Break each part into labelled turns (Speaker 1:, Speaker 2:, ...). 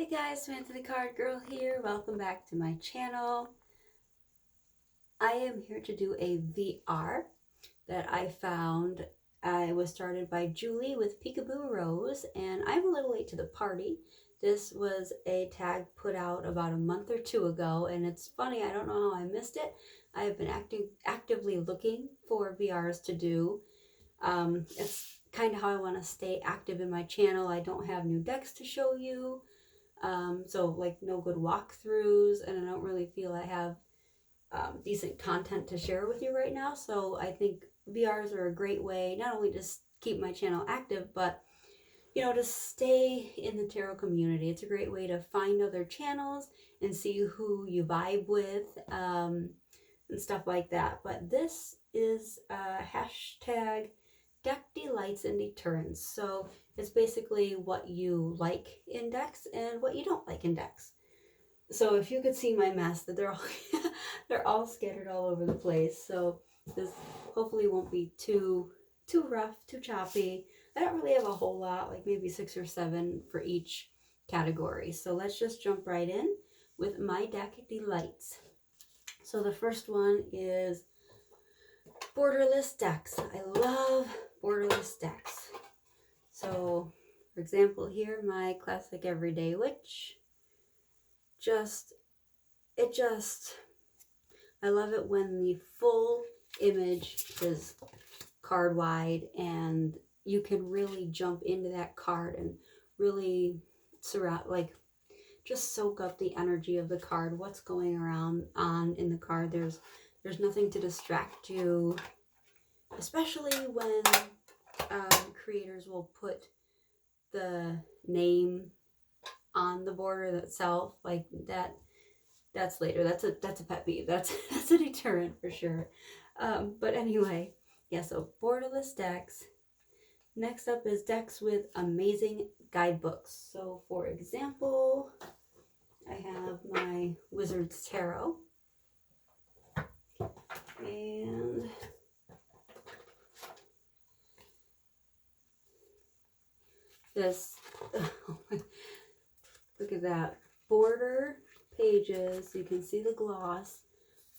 Speaker 1: Hey guys, Samantha the Card Girl here. Welcome back to my channel. I am here to do a VR that I found. I was started by Julie with Peekaboorose, and I'm a little late to the party. This was a tag put out about a month or two ago, and it's funny, I don't know how I missed it. I have been actively looking for VRs to do. It's kind of how I want to stay active in my channel. I don't have new decks to show you. So like no good walkthroughs, and I don't really feel I have decent content to share with you right now. So I think VRs are a great way not only to keep my channel active, but to stay in the tarot community. It's a great way to find other channels and see who you vibe with, and stuff like that. But this is hashtag deck delights and deterrents. So it's basically what you like in decks and what you don't like in decks. So if you could see my mess, that they're all scattered all over the place. So this hopefully won't be too rough, too choppy. I don't really have a whole lot, like maybe 6 or 7 for each category. So let's just jump right in with my deck delights. So the first one is borderless decks. I love borderless decks. So, for example, here, my classic Everyday Witch. I love it when the full image is card wide and you can really jump into that card and really surround, like, just soak up the energy of the card, what's going around in the card. There's nothing to distract you, especially when creators will put the name on the border itself, like that's later. That's a pet peeve. That's a deterrent for sure. But anyway, yeah, so borderless decks. Next up is decks with amazing guidebooks. So for example, I have my Wizard's Tarot. And this, look at that, border pages. You can see the gloss,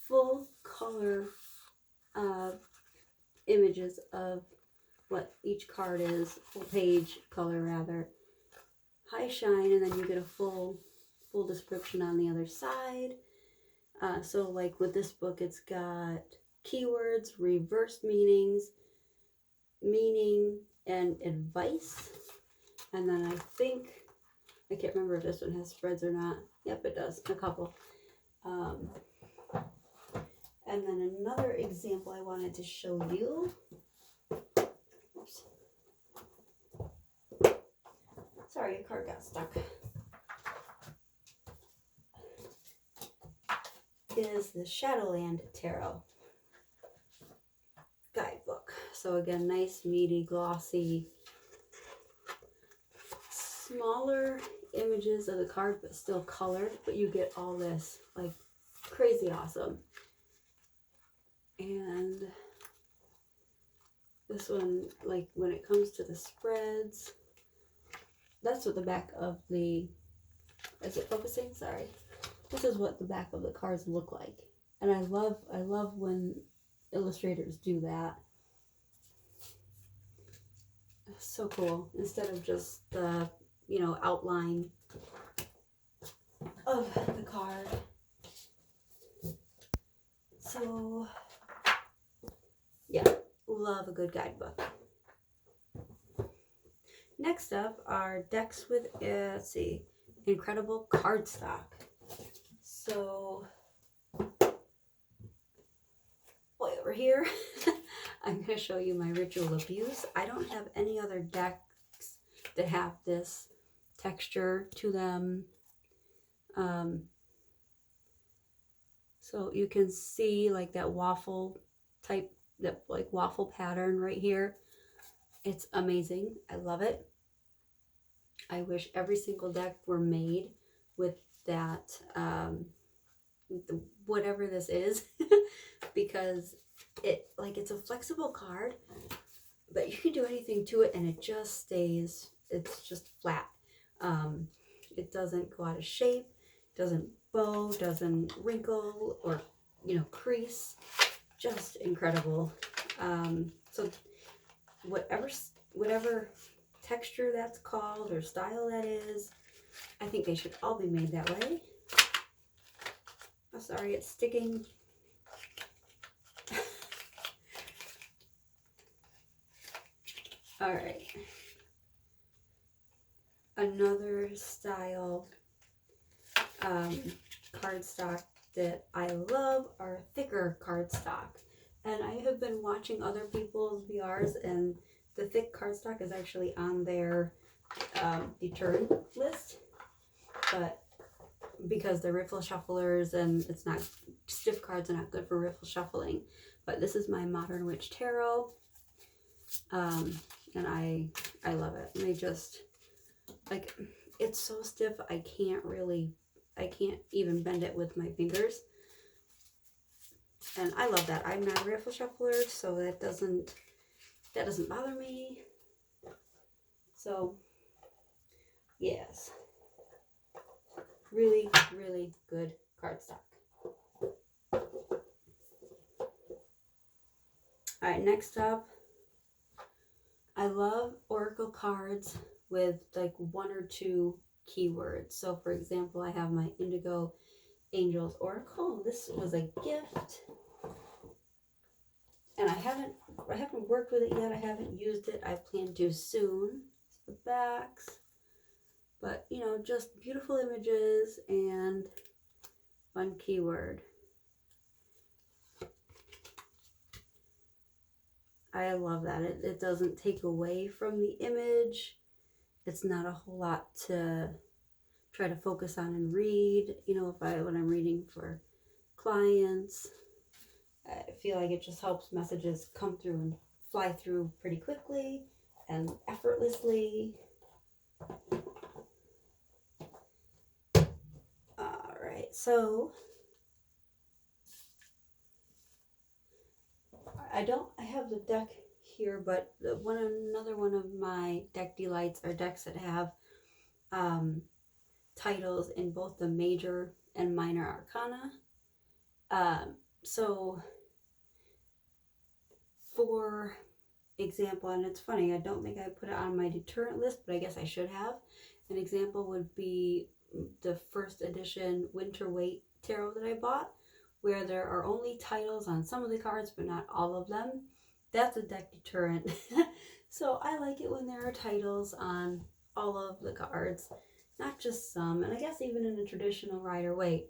Speaker 1: full color images of what each card is, full page color rather, high shine, and then you get a full description on the other side. So like with this book, it's got keywords, reverse meanings, meaning, and advice. And then I can't remember if this one has spreads or not. Yep, it does, a couple. And then another example I wanted to show you. Oops. Sorry, a card got stuck. Is the Shadowland Tarot guidebook. So again, nice, meaty, glossy, smaller images of the card, but still colored, but you get all this, like, crazy awesome. And this one, like, when it comes to the spreads, that's what the back of the, is it focusing? Sorry. This is what the back of the cards look like. And I love when illustrators do that. So cool. Instead of just the, outline of the card. So, yeah, love a good guidebook. Next up are decks with, let's see, incredible cardstock. So, way over here, I'm going to show you my Ritual Abuse. I don't have any other decks that have this texture to them. So you can see like that waffle type, that like waffle pattern right here. It's amazing. I love it. I wish every single deck were made with that, whatever this is, because it's a flexible card, but you can do anything to it and it just stays, it's just flat. It doesn't go out of shape, doesn't bow, doesn't wrinkle or, you know, crease. Just incredible. So whatever texture that's called or style that is, I think they should all be made that way. Oh, sorry, it's sticking. All right. Another style cardstock that I love are thicker cardstock. And I have been watching other people's VRs, and the thick cardstock is actually on their deterrent list. But because they're riffle shufflers and it's not, stiff cards are not good for riffle shuffling. But this is my Modern Witch Tarot. And I love it. And they just, like, it's so stiff I can't even bend it with my fingers. And I love that. I'm not a riffle shuffler, so that doesn't bother me. So yes, really, really good cardstock. All right, next up, I love oracle cards with like 1 or 2 keywords. So for example, I have my Indigo Angels Oracle. This was a gift, and I haven't worked with it yet. I haven't used it. I plan to soon. The backs, but you know, just beautiful images and 1 keyword. I love that. It doesn't take away from the image. It's not a whole lot to try to focus on and read. You know, when I'm reading for clients, I feel like it just helps messages come through and fly through pretty quickly and effortlessly. All right, so I have the deck here, but another one of my deck delights are decks that have titles in both the major and minor arcana. So for example, and it's funny, I don't think I put it on my deterrent list, but I guess I should have. An example would be the first edition Winter Weight Tarot that I bought, where there are only titles on some of the cards, but not all of them. That's a deck deterrent. So I like it when there are titles on all of the cards, not just some. And I guess even in a traditional Rider-Waite,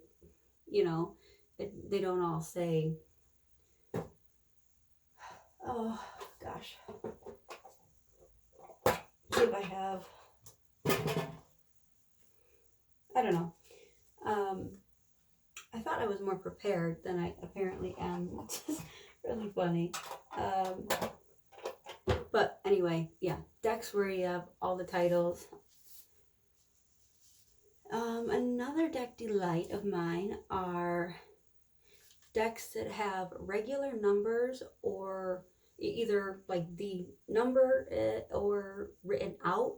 Speaker 1: you know, they don't all say, oh gosh, see if I have, I don't know. I thought I was more prepared than I apparently am, which is really funny. But anyway, yeah, decks where you have all the titles. Another deck delight of mine are decks that have regular numbers, or either like the number or written out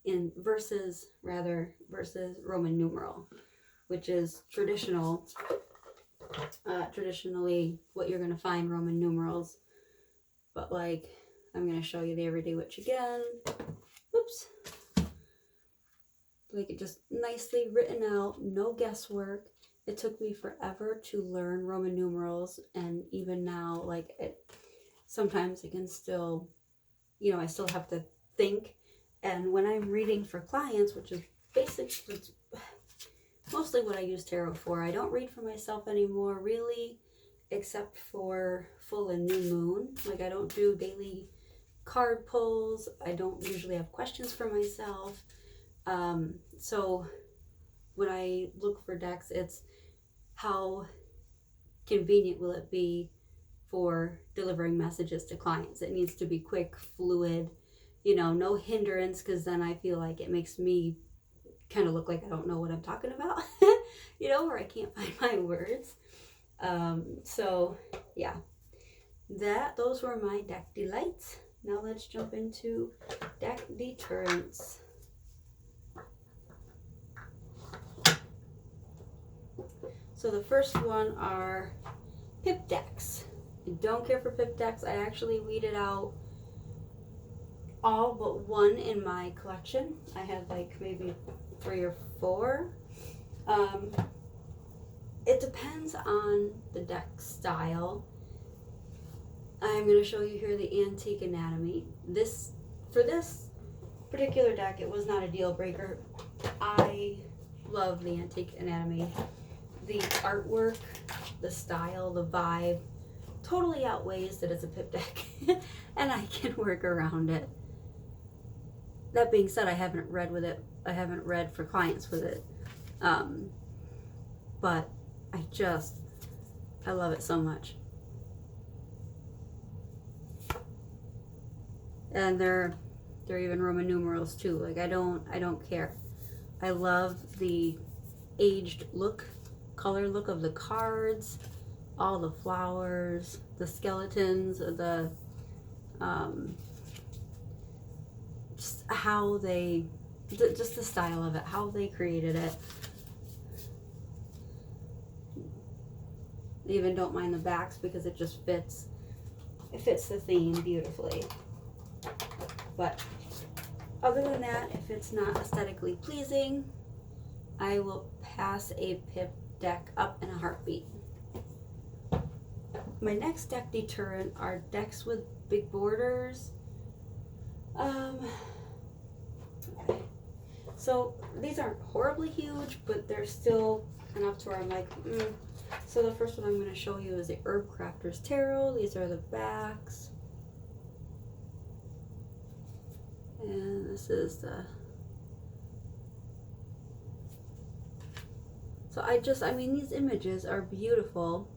Speaker 1: in versus Roman numeral, which is traditionally what you're going to find Roman numerals. But like, I'm going to show you the Everyday Witch again. Oops. Like, it just nicely written out, no guesswork. It took me forever to learn Roman numerals, and even now, like, sometimes I can still, you know, I still have to think. And when I'm reading for clients, which is basically mostly what I use tarot for, I don't read for myself anymore, really, except for full and new moon. Like, I don't do daily card pulls. I don't usually have questions for myself. So when I look for decks, it's how convenient will it be for delivering messages to clients. It needs to be quick, fluid, you know, no hindrance, because then I feel like it makes me kind of look like I don't know what I'm talking about, you know, or I can't find my words. So yeah, those were my deck delights. Now let's jump into deck deterrents. So the first one are pip decks. I don't care for pip decks. I actually weeded out all but one in my collection. I had like maybe 3 or 4. It depends on the deck style. I'm going to show you here the antique anatomy. For this particular deck, it was not a deal breaker. I love the antique anatomy. The artwork, the style, the vibe totally outweighs that it's a pip deck and I can work around it. That being said, I haven't read with it. I haven't read for clients with it. But I love it so much. And they're even Roman numerals too. Like I don't care. I love the aged look, color look of the cards, all the flowers, the skeletons, the just how they, just the style of it, how they created it. I even don't mind the backs because it just fits. It fits the theme beautifully. But other than that, if it's not aesthetically pleasing, I will pass a pip deck up in a heartbeat. My next deck deterrent are decks with big borders. Okay. So these aren't horribly huge, but they're still enough to where I'm like, So the first one I'm going to show you is the Herb Crafter's Tarot. These are the backs. And this is the... So I mean, these images are beautiful.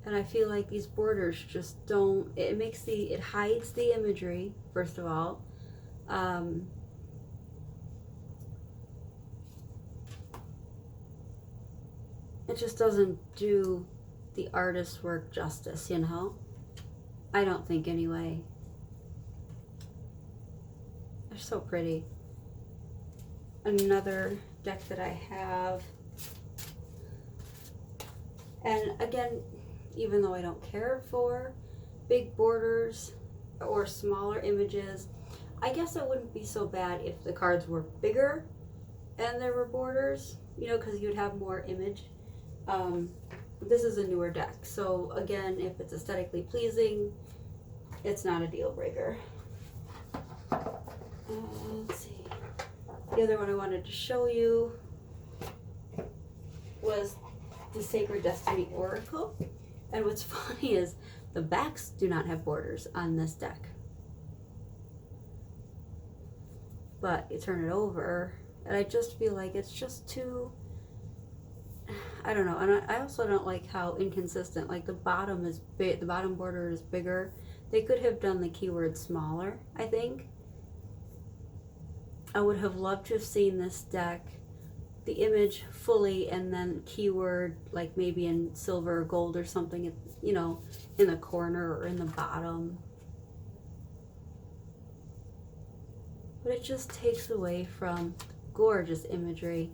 Speaker 1: And I feel like these borders just don't, it hides the imagery, first of all. It just doesn't do the artist's work justice, you know? I don't think anyway. They're so pretty. Another deck that I have. And again, even though I don't care for big borders or smaller images, I guess it wouldn't be so bad if the cards were bigger and there were borders, you know, because you'd have more image. This is a newer deck, so again, if it's aesthetically pleasing, it's not a deal breaker. Let's see. The other one I wanted to show you was the Sacred Destiny Oracle. And what's funny is the backs do not have borders on this deck. But you turn it over, and I just feel like it's just too, I don't know. And I also don't like how inconsistent, like the bottom is big, the bottom border is bigger. They could have done the keyword smaller, I think. I would have loved to have seen this deck, the image fully, and then keyword like maybe in silver or gold or something, you know, in the corner or in the bottom. But it just takes away from gorgeous imagery.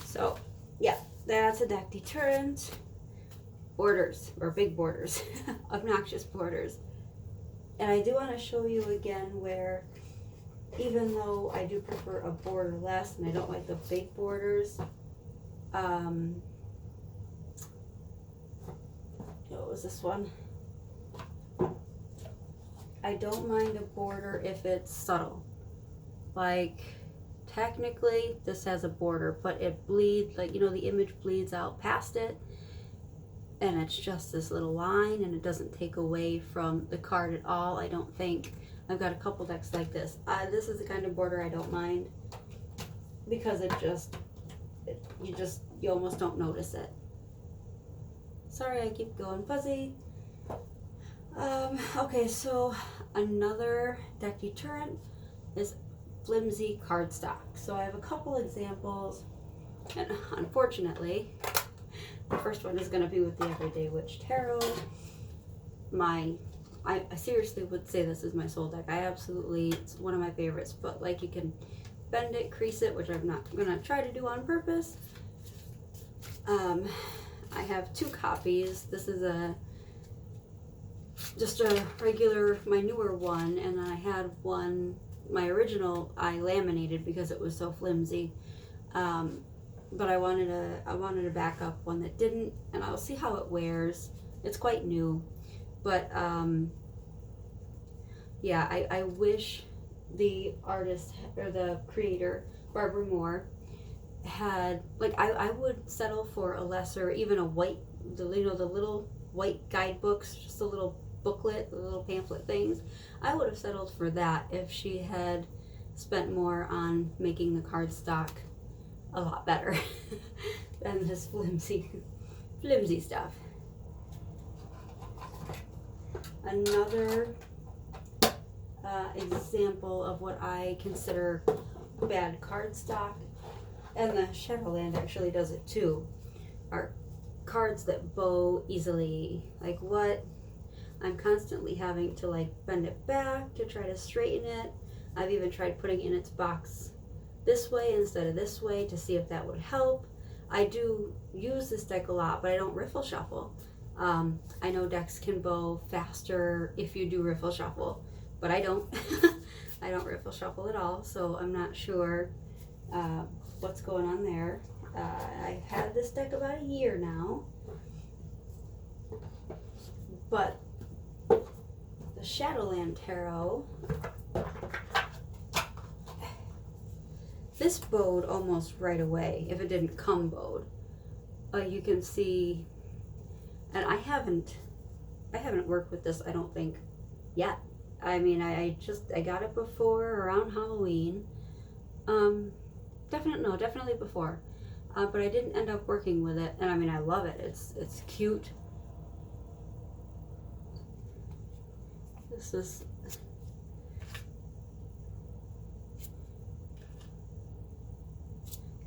Speaker 1: So, yeah, that's a deck deterrent. Borders, or big borders, obnoxious borders. And I do want to show you again where, even though I do prefer a border less and I don't like the big borders, what was this one? I don't mind a border if it's subtle. Like, technically this has a border, but it bleeds, like, you know, the image bleeds out past it, and it's just this little line, and it doesn't take away from the card at all, I don't think. I've got a couple decks like this. This is the kind of border I don't mind, because you almost don't notice it. Sorry, I keep going fuzzy. Okay, so another deck deterrent is flimsy cardstock. So I have a couple examples, and unfortunately, the first one is going to be with the Everyday Witch Tarot. I seriously would say this is my soul deck. It's one of my favorites, but like you can bend it, crease it, which I'm not going to try to do on purpose. I have 2 copies. This is just a regular, my newer one, and I had one, my original I laminated because it was so flimsy. But I wanted a backup one that didn't, and I'll see how it wears. It's quite new, but yeah, I wish the artist or the creator, Barbara Moore, had, like, I would settle for a lesser, even a white, the little white guidebooks, just a little booklet, the little pamphlet things. I would have settled for that if she had spent more on making the cardstock a lot better than this flimsy stuff. Another example of what I consider bad cardstock, and the Shadowland actually does it too, are cards that bow easily. Like what? I'm constantly having to like bend it back to try to straighten it. I've even tried putting it in its box this way instead of this way to see if that would help. I do use this deck a lot, but I don't riffle shuffle. I know decks can bow faster if you do riffle shuffle, but I don't. I don't riffle shuffle at all, so I'm not sure what's going on there. I've had this deck about a year now, but the Shadowland Tarot, this bowed almost right away if it didn't come bowed. You can see, and I haven't worked with this, I don't think, yet. I mean, I got it before around Halloween. Definitely before. But I didn't end up working with it, and I mean, I love it. It's cute.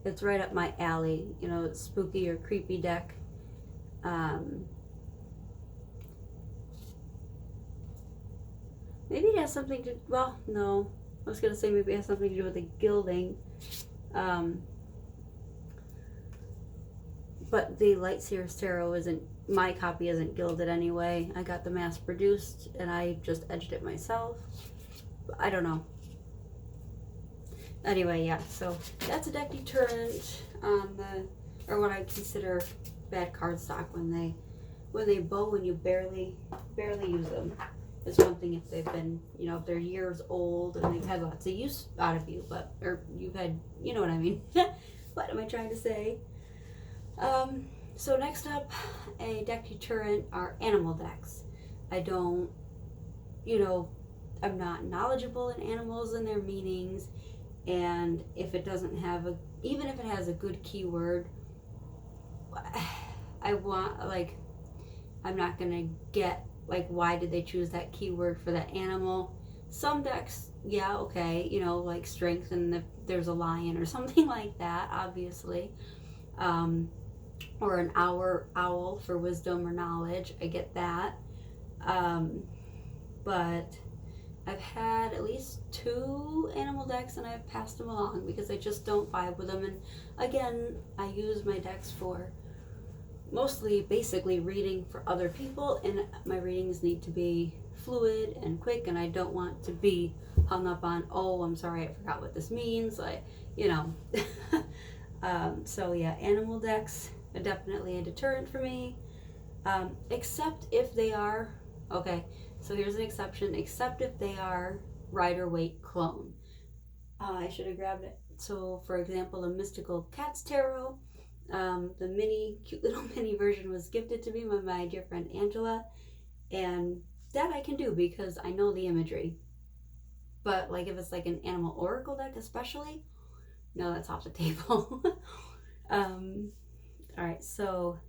Speaker 1: It's right up my alley, you know, it's spooky or creepy deck. Maybe it has something to, well, no, I was gonna say maybe it has something to do with the gilding. But the Light Seers Tarot isn't, my copy isn't gilded anyway. I got the mass produced and I just edged it myself. I don't know. Anyway, yeah, so that's a deck deterrent on or what I consider bad cardstock when they bow and you barely use them. It's one thing if they've been, you know, if they're years old and they've had lots of use out of you, but, or you've had, you know what I mean. What am I trying to say? So next up, a deck deterrent are animal decks. I don't, you know, I'm not knowledgeable in animals and their meanings, and if it doesn't have even if it has a good keyword, I'm not gonna get, like, why did they choose that keyword for that animal? Some decks, yeah, okay, you know, like strength and there's a lion or something like that, obviously. Or an owl for wisdom or knowledge, I get that. But I've had at least 2 animal decks and I've passed them along because I just don't vibe with them. And again, I use my decks for mostly basically reading for other people, and my readings need to be fluid and quick, and I don't want to be hung up on, oh, I'm sorry, I forgot what this means, like, you know. So yeah, animal decks are definitely a deterrent for me, except if they are, okay, so here's an exception, except if they are Rider-Waite clone. I should have grabbed it. So for example, a Mystical Cats Tarot, the cute little mini version was gifted to me by my dear friend Angela, and that I can do because I know the imagery. But like if it's like an animal oracle deck especially, no, that's off the table. Alright, so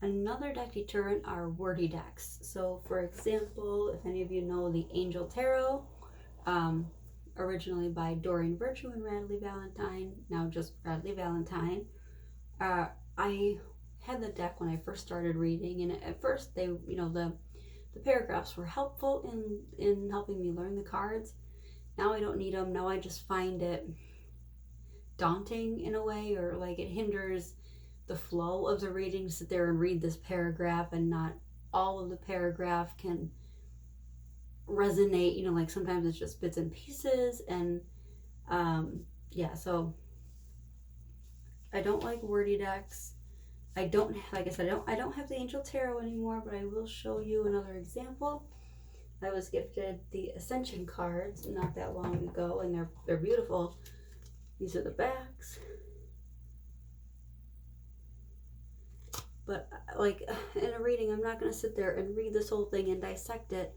Speaker 1: another deck deterrent are wordy decks. So for example, if any of you know the Angel Tarot, originally by Doreen Virtue and Radley Valentine, now just Radley Valentine. I had the deck when I first started reading, and at first they, the paragraphs were helpful in helping me learn the cards. Now I don't need them. Now I just find it daunting in a way, or like it hinders the flow of the reading to sit there and read this paragraph and not all of the paragraph can resonate. Like sometimes it's just bits and pieces, and yeah, so I don't like wordy decks. I don't, like I said, I don't have the Angel Tarot anymore, but I will show you another example. I was gifted the Ascension cards not that long ago, and they're beautiful. These are the backs. But like in a reading, I'm not going to sit there and read this whole thing and dissect it.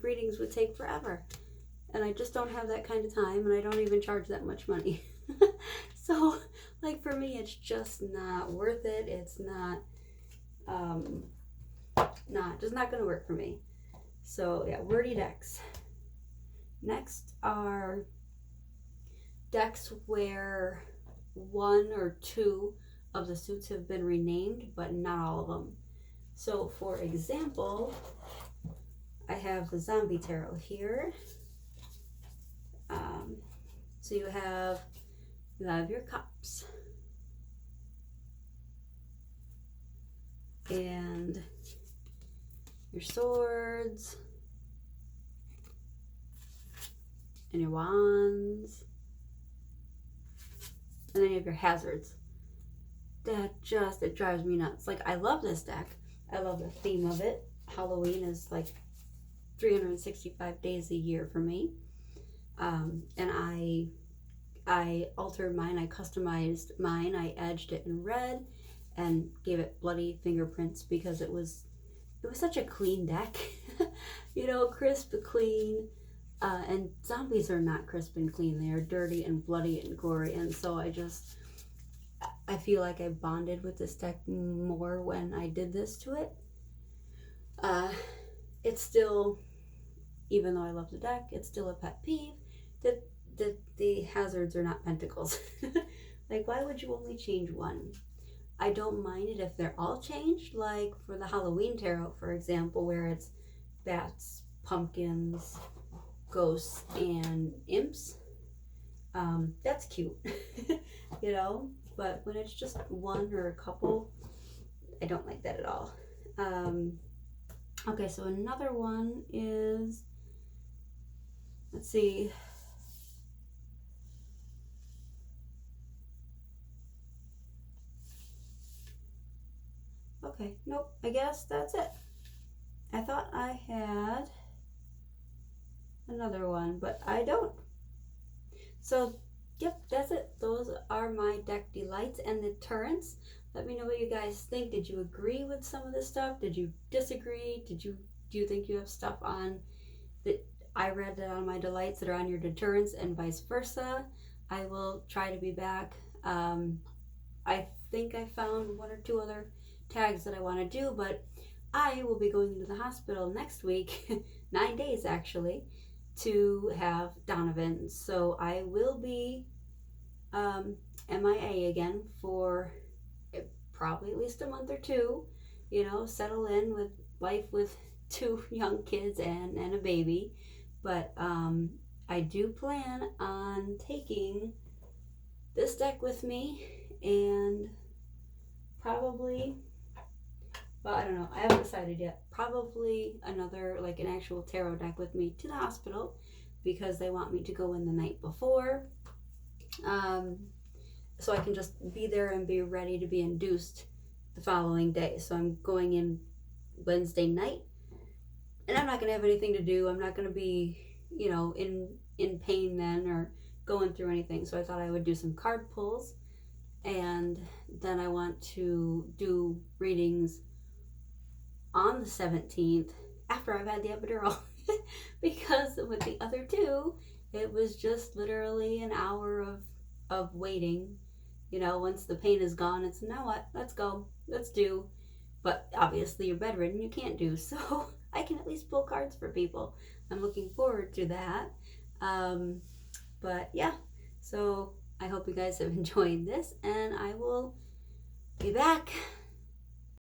Speaker 1: Readings would take forever, and I just don't have that kind of time, and I don't even charge that much money. So like for me, it's just not worth it. It's not going to work for me. So yeah, wordy decks. Next are decks where one or two of the suits have been renamed, but not all of them. So for example, I have the Zombie Tarot here. So you have your cups and your swords and your wands, and then you have your hazards. It drives me nuts. Like, I love this deck. I love the theme of it. Halloween is like 365 days a year for me. And I altered mine. I customized mine. I edged it in red and gave it bloody fingerprints because it was such a clean deck. Crisp, clean. And zombies are not crisp and clean. They are dirty and bloody and gory. And so I feel like I bonded with this deck more when I did this to it. It's still, even though I love the deck, it's still a pet peeve that the hazards are not pentacles. Like, why would you only change one? I don't mind it if they're all changed, like for the Halloween tarot, for example, where it's bats, pumpkins, ghosts, and imps. That's cute. But when it's just one or a couple, I don't like that at all. Okay, so another one is, let's see. Okay, nope, I guess that's it. I thought I had another one, but I don't. So, yep, that's it. Those are my deck delights and the turrets. Let me know what you guys think. Did you agree with some of this stuff? Did you disagree? Do you think you have stuff on that I read that on my delights that are on your deterrents, and vice versa? I will try to be back. I think I found one or two other tags that I want to do, but I will be going into the hospital next week, 9 days actually, to have Donovan. So I will be MIA again for probably at least a month or two, settle in with life with 2 young kids and a baby. But I do plan on taking this deck with me, and probably, well, I don't know, I haven't decided yet, probably another, like an actual tarot deck with me to the hospital, because they want me to go in the night before, so I can just be there and be ready to be induced the following day. So I'm going in Wednesday night, and I'm not going to have anything to do. I'm not going to be, in pain then, or going through anything. So I thought I would do some card pulls, and then I want to do readings on the 17th after I've had the epidural. Because with the other 2, it was just literally an hour of waiting. Once the pain is gone, it's, now what? Let's go. Let's do. But obviously you're bedridden, you can't do. So I can at least pull cards for people. I'm looking forward to that. But yeah, so I hope you guys have enjoyed this, and I will be back